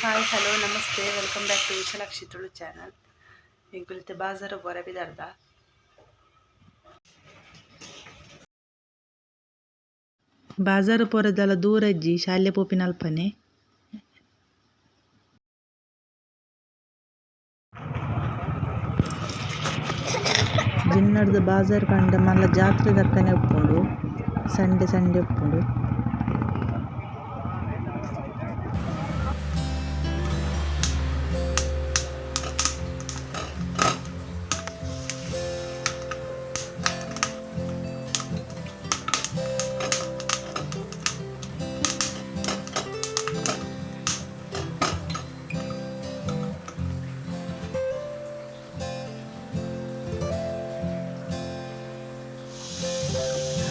Hi hello namaste welcome back to Vishalakshi Tulu channel. मी गुलते बाजार बऱ्या बिदारदा ಬಾಜಾರ್ ಪೊರೆದಲ ದೂರ ಇಜ್ಜಿ ಶಾಲೆ ಪೋಪಿನ ಅಲ್ಪನೆ ಜಿನ್ನಡ್ದು ಬಾಜಾರ್ ಕಂಡ ಮಲ್ಲ ಜಾತ್ರೆ ದಕ್ಕನೆ ಉಪ್ಪುಂಡು. ಸಂಡೆ ಉಪ್ಪುಂಡು.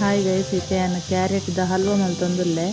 ಹಾಯ್ ಗೈಸ್, ಈಗ ನಾನು ಕ್ಯಾರೆಟ್ದ ಹಲ್ವಾ ಮಲ್ತೊಂದುಲ್ಲೆ.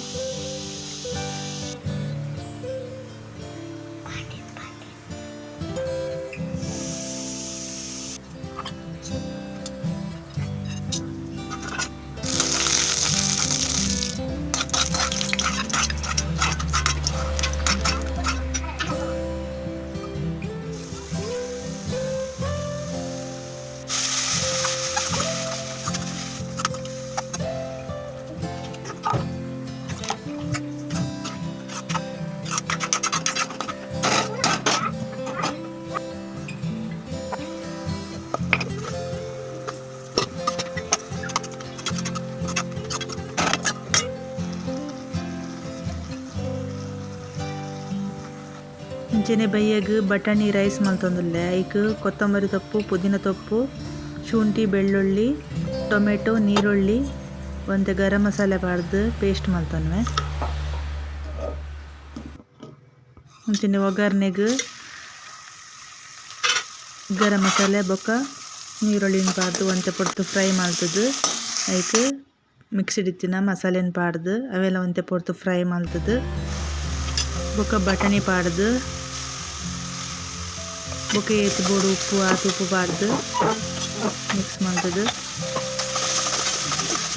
ಇಂಚನೆ ಬಯ್ಯಗ್ ಬಟಾಣಿ ರೈಸ್ ಮಲ್ತೊಂದುಲ್ಲೆ. ಐಕ್ ಕೊತ್ತಂಬರಿ ತೊಪ್ಪು, ಪುದೀನ ತೊಪ್ಪು, ಶುಂಠಿ, ಬೆಳ್ಳುಳ್ಳಿ, ಟೊಮೆಟೊ, ನೀರುಳ್ಳಿ ಒಂತೆ ಗರಂ ಮಸಾಲೆ ಪಾಡ್ದು ಪೇಸ್ಟ್ ಮಲ್ತೊನ್ವೆ. ಇಂಚನೆ ಒಗ್ಗರ್ನೆಗ್ ಗರಂ ಮಸಾಲೆ ಬೊಕ್ಕ ನೀರುಳ್ಳಿನ ಪಾಡ್ದು ಒಂತೆ ಪೊರ್ತು ಫ್ರೈ ಮಲ್ತದು. ಐಕ್ ಮಿಕ್ಸ್ಡ್ ಇತ್ತಿನ ಮಸಾಲೆನ ಪಾಡ್ದು ಅವೆಲ್ಲ ಒಂತೆ ಪೊರ್ತು ಫ್ರೈ ಮಲ್ತದು. ಬೊಕ್ಕ ಬಟಾಣಿ ಪಾಡ್ದು ಬೊಕ್ಕ ಏತ್ ಬೋಡು ಉಪ್ಪು ಉಪ್ಪು ಪಾಡ್ದು ಮಿಕ್ಸ್ ಮಲ್ತದು.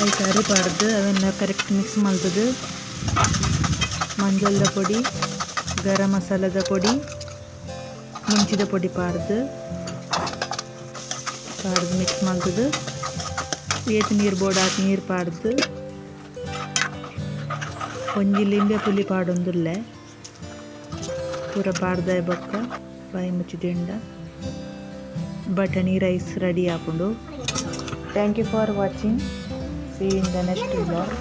ಐಕ್ ಅರಿ ಪಾಡ್ದು ಅವೆಲ್ಲ ಕರೆಕ್ಟ್ ಮಿಕ್ಸ್ ಮಲ್ತದು. ಮಂಜಲ್ದ ಪೊಡಿ, ಗರಂ ಮಸಾಲದ ಪೊಡಿ, ಮುಂಚಿದ ಪೊಡಿ ಪಾಡ್ದು ಮಿಕ್ಸ್ ಮಲ್ತದು. ಏತ್ ನೀರು ಬೋಡು ಹಾಕಿ ನೀರು ಪಾಡ್ದು ಒಂಜಿ ಲಿಂಬೆ ಪುಲಿ ಪಾಡೊಂದುಲ್ಲೆ. ಪೂರ ಪಾಡ್ದ ಬೊಕ್ಕ ಬಾಯಿ ಮುಚ್ಚಿದಿಂಡ ಬಟಾಣಿ ರೈಸ್ ರೆಡಿ ಆಪುಂಡು. Thank you for watching. See you in the next vlog.